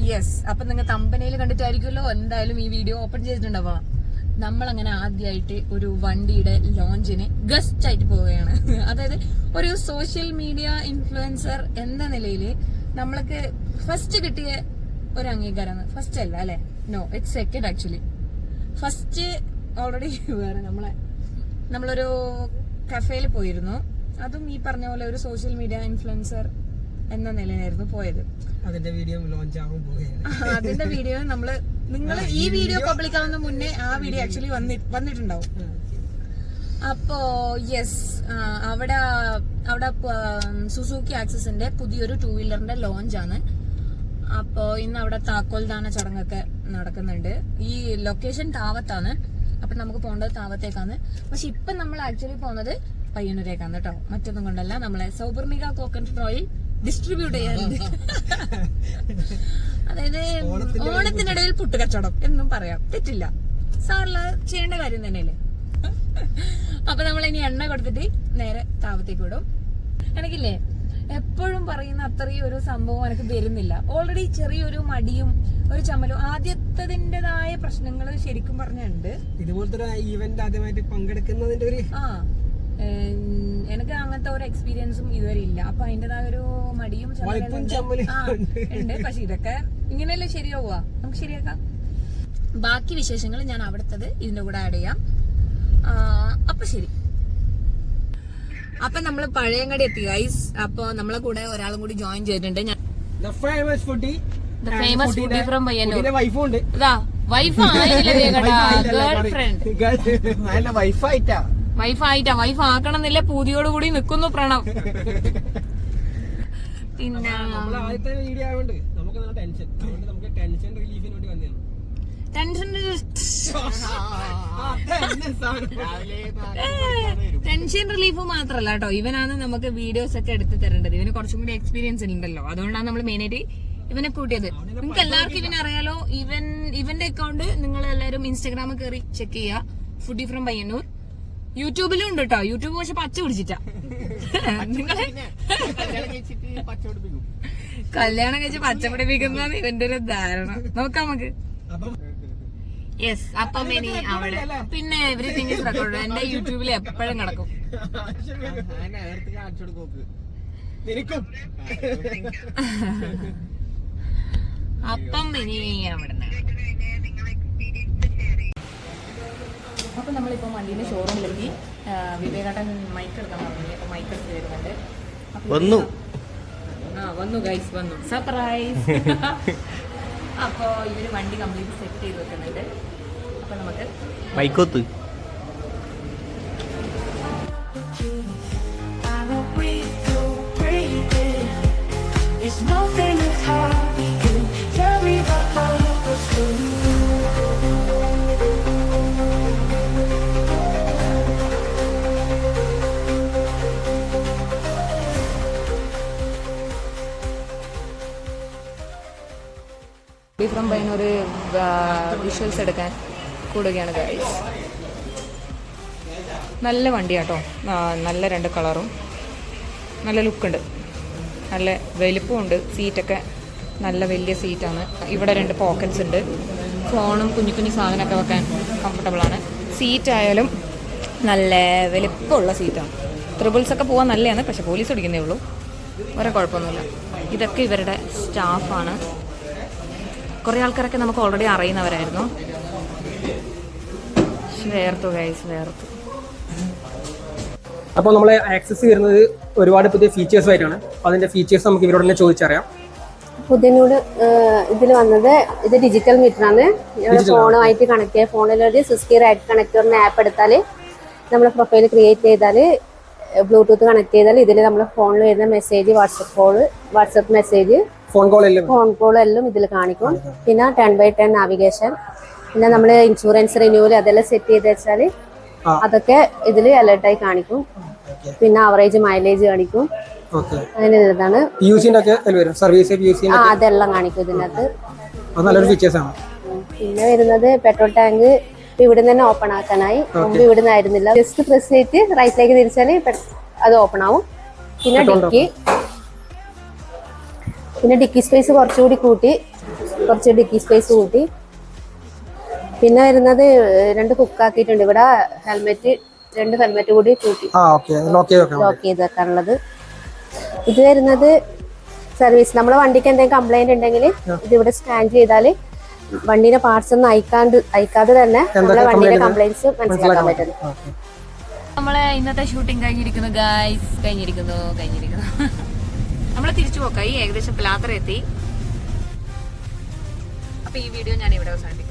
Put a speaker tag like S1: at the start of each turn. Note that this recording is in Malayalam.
S1: യെസ്, അപ്പൊ നിങ്ങൾ തമ്പനയിൽ കണ്ടിട്ടായിരിക്കുമല്ലോ എന്തായാലും ഈ വീഡിയോ ഓപ്പൺ ചെയ്തിട്ടുണ്ടാവാം. നമ്മളങ്ങനെ ആദ്യമായിട്ട് ഒരു വണ്ടിയുടെ ലോഞ്ചിന് ഗസ്റ്റ് ആയിട്ട് പോവുകയാണ്. അതായത് ഒരു സോഷ്യൽ മീഡിയ ഇൻഫ്ലുവൻസർ എന്ന നിലയിൽ നമ്മൾക്ക് ഫസ്റ്റ് കിട്ടിയ ഒരു അംഗീകാരമാണ്. ഫസ്റ്റ് അല്ല അല്ലെ, no it's second actually. First already വേറെ നമ്മളൊരു കഫേയിൽ പോയിരുന്നു. അതും ഈ പറഞ്ഞ പോലെ ഒരു സോഷ്യൽ മീഡിയ ഇൻഫ്ലുവൻസർ എന്ന നിലയിലായിരുന്നു പോയത്. അതിന്റെ വീഡിയോ ലോഞ്ച് ആവാൻ പോവുകയാണ്. അതിന്റെ വീഡിയോ നിങ്ങൾ ഈ വീഡിയോ പബ്ലിക് ആവുന്ന മുന്നേ ആ വീഡിയോ ആക്ച്വലി വന്നിട്ടുണ്ടാവും. അപ്പോ യെസ്, അവിടെ സുസുക്കി ആക്സസിന്റെ പുതിയൊരു 2 വീലറിന്റെ ലോഞ്ചാണ്. അപ്പോ ഇന്ന് അവിടെ താക്കോൽദാന ചടങ്ങൊക്കെ നടക്കുന്നുണ്ട്. ഈ ലൊക്കേഷൻ താവത്താണ്. അപ്പൊ നമുക്ക് പോകേണ്ടത് താവത്തേക്കാണ്. പക്ഷെ ഇപ്പൊ നമ്മൾ ആക്ച്വലി പോകുന്നത് പയ്യന്നൂരേക്കാണ് കേട്ടോ. മറ്റൊന്നും കൊണ്ടല്ല, നമ്മളെ സൗപർണിക കോക്കനട്ട് ഓയിൽ ഡിസ്ട്രിബ്യൂട്ട് ചെയ്യാറുണ്ട്. അതായത് ഓണത്തിനിടയിൽ പുട്ടുകച്ചവടം എന്നും പറയാം, തെറ്റില്ല. സാറില് ചെയ്യേണ്ട കാര്യം തന്നെയല്ലേ. അപ്പൊ നമ്മൾ ഇനി എണ്ണ കൊടുത്തിട്ട് നേരെ താവത്തേക്ക് വിടും. എനിക്കില്ലേ എപ്പോഴും പറയുന്ന അത്രയും ഒരു സംഭവം എനിക്ക് വരുന്നില്ല. ഓൾറെഡി ചെറിയൊരു മടിയും ഒരു ചമ്മലും ആദ്യത്തതിൻ്റെതായ പ്രശ്നങ്ങൾ ശരിക്കും പറഞ്ഞുണ്ട്.
S2: ഇതുപോലത്തെ ഒരു ഈവന്റ് ആദ്യമായിട്ട് പങ്കെടുക്കുന്നതിന്റെ ഒരു
S1: എനിക്ക് അങ്ങനത്തെ ഒരു എക്സ്പീരിയൻസും ഇതുവരെ ഇല്ല. അപ്പൊ അതിന്റേതായ ഒരു മടിയും ഉണ്ട്. പക്ഷെ ഇതൊക്കെ ഇങ്ങനെയല്ലേ ശരിയാവുക, നമുക്ക് ശരിയാക്കാം. ബാക്കി വിശേഷങ്ങൾ ഞാൻ അവിടുത്തത് ഇതിന്റെ കൂടെ ആഡ് ചെയ്യാം. അപ്പൊ ശരി, അപ്പൊ നമ്മള് പഴയങ്ങാടി എത്തി ഗൈസ്. അപ്പൊ നമ്മളെ കൂടെ ഒരാളും കൂടി ജോയിൻ ചെയ്തിട്ടുണ്ട്.
S2: Famous foodie
S1: from Payyanur. Wife ആക്കണം എന്നില്ല, പൂതിയോട് കൂടി നിൽക്കുന്നു പ്രണവ്. പിന്നെ ടെൻഷൻ റിലീഫ് മാത്രല്ല കേട്ടോ, ഇവനാണ് നമുക്ക് വീഡിയോസ് ഒക്കെ എടുത്ത് തരേണ്ടത്. ഇവന് കുറച്ചും കൂടി എക്സ്പീരിയൻസ് ഉണ്ടല്ലോ, അതുകൊണ്ടാണ് നമ്മൾ മെയിനായിട്ട് ഇവനെ കൂട്ടിയത്. നിങ്ങൾക്ക് എല്ലാവർക്കും ഇവനെ അറിയാലോ. ഇവന്റെ അക്കൗണ്ട് നിങ്ങൾ എല്ലാവരും ഇൻസ്റ്റാഗ്രാമിൽ കയറി ചെക്ക് ചെയ്യുക. Foodie from Payyanur. യൂട്യൂബിലും ഉണ്ട് കേട്ടോ. യൂട്യൂബ് പക്ഷെ പച്ച പിടിച്ചിട്ടാ. നിങ്ങളെ കല്യാണം കഴിച്ച് പച്ച പിടിപ്പിക്കുന്നതാണ് ഇവന്റെ ഒരു ധാരണ. നോക്കാം നമുക്ക്. യെസ്, അപ്പം ഇനി അവിടെ പിന്നെ എവരിതിങ് ഈസ് റെക്കോർഡ്. എന്റെ യൂട്യൂബിൽ എപ്പോഴും കിടക്കും. അപ്പം ഇനി അവിടെ അപ്പൊ നമ്മളിപ്പോ വണ്ടീന്റെ ഷോറൂമിലെത്തി. വിവേകാട്ടൻ മൈക്ക് എടുക്കാൻ പറഞ്ഞു. അപ്പൊ മൈക്ക് എടുത്ത് വരുന്നുണ്ട്. വന്നു ഗൈസ്, വന്നു. സർപ്രൈസ്. അപ്പോ ഇവര് വണ്ടി കംപ്ലീറ്റ് സെറ്റ് ചെയ്ത് വെക്കുന്നുണ്ട്. അപ്പൊ നമുക്ക്
S3: മൈക്കോത്ത്
S1: ഫ്രം പയ്യന്നൂർ വിഷ്വൽസ് എടുക്കാൻ കൂടുകയാണ് ഗൈസ്. നല്ല വണ്ടിയാട്ടോ, നല്ല 2 കളറും നല്ല ലുക്കുണ്ട്, നല്ല വലിപ്പമുണ്ട്. സീറ്റൊക്കെ നല്ല വലിയ സീറ്റാണ്. ഇവിടെ 2 പോക്കറ്റ്സ് ഉണ്ട്. ഫോണും കുഞ്ഞു സാധനമൊക്കെ വെക്കാൻ കംഫർട്ടബിളാണ്. സീറ്റായാലും നല്ല വലിപ്പമുള്ള സീറ്റാണ്. ട്രിബിൾസൊക്കെ പോകാൻ നല്ലതാണ്, പക്ഷെ പോലീസ് ഓടിക്കുന്നേ ഉള്ളൂ, വേറെ കുഴപ്പമൊന്നുമില്ല. ഇതൊക്കെ ഇവരുടെ സ്റ്റാഫാണ്. കുറേ ആൾക്കാരൊക്കെ നമുക്ക് ഓൾറെഡി അറിയുന്നവരായിരുന്നു. വേർത്തു ഗൈസ്, വേർത്തു.
S2: അപ്പോൾ നമ്മൾ ആക്സസ് വരുന്നത് ഒരുപാട് പുതിയ ഫീച്ചേഴ്സ് ആയിട്ടാണ്. അതിന്റെ ഫീച്ചേഴ്സ് നമുക്ക് ഇവരോട് തന്നെ ചോദിച്ചറിയാം.
S4: പുതിയനോട് ഇതിൽ വന്നത് ഇത് ഡിജിറ്റൽ മീറ്ററാണ്. ഫോണുമായിട്ട് കണക്ട് ചെയ്യുക. ഫോണിലൊരു സിസ്കി റൈറ്റ് കണക്ടറിന് ആപ്പ് എടുത്താൽ നമ്മൾ പ്രൊഫൈൽ ക്രിയേറ്റ് ചെയ്താൽ ബ്ലൂടൂത്ത് കണക്ട് ചെയ്താൽ ഇതിൽ നമ്മുടെ ഫോണിൽ വരുന്ന message, WhatsApp message, phone call എല്ലാം ഇതിൽ കാണിക്കും. പിന്നെ 10x10 നാവിഗേഷൻ, പിന്നെ നമ്മൾ ഇൻഷുറൻസ് റിന്യൂവൽ അതെല്ലാം സെറ്റ് ചെയ്ത് വെച്ചാൽ അതൊക്കെ ഇതിൽ അലേർട്ടായി കാണിക്കും. പിന്നെ ആവറേജ് മൈലേജ് കാണിക്കും. അങ്ങനെ ഇതാണ് അതെല്ലാം കാണിക്കും ഇതിനകത്ത്. പിന്നെ വരുന്നത് പെട്രോൾ ടാങ്ക് ഇവിടെ തന്നെ ഓപ്പൺ ആക്കാനായി. മുമ്പ് ഇവിടെ നിന്നായിരുന്നില്ല. ജസ്റ്റ് പ്രസ് ചെയ്തിട്ട് റൈറ്റിലേക്ക് തിരിച്ചാൽ അത് ഓപ്പൺ ആവും. പിന്നെ ഡിക്കി സ്പേസ് കുറച്ചുകൂടി കൂട്ടി കുറച്ച് ഡിക്കി സ്പേസ് കൂട്ടി. പിന്നെ വരുന്നത് 2 ഹുക്ക് ആക്കിയിട്ടുണ്ട് ഇവിടെ. ഹെൽമെറ്റ് 2 ഹെൽമെറ്റ് കൂടി കൂട്ടി ലോക്ക് ചെയ്ത് വെക്കാനുള്ളത്. ഇത് വരുന്നത് സർവീസ്. നമ്മളെ വണ്ടിക്ക് എന്തെങ്കിലും കംപ്ലൈന്റ് ഉണ്ടെങ്കിൽ ഇത് ഇവിടെ സ്കാൻ ചെയ്താൽ വണ്ടിയുടെ പാർട്സ് ഒന്നും അയക്കാതെ തന്നെ നമ്മളെ വണ്ടിയുടെ കംപ്ലൈന്റ്സ് മനസ്സിലാക്കാൻ പറ്റും.
S1: നമ്മളെ ഇന്നത്തെ ഷൂട്ടിംഗ് കഴിഞ്ഞിരിക്കുന്നു ഗൈസ്. കഴിഞ്ഞിരിക്കുന്നു. നമ്മള് തിരിച്ചു പോക്കായി. ഏകദേശം പ്ലാത്ര എത്തി. അപ്പൊ ഈ വീഡിയോ ഞാൻ ഇവിടെ അവസാനിപ്പിക്കും.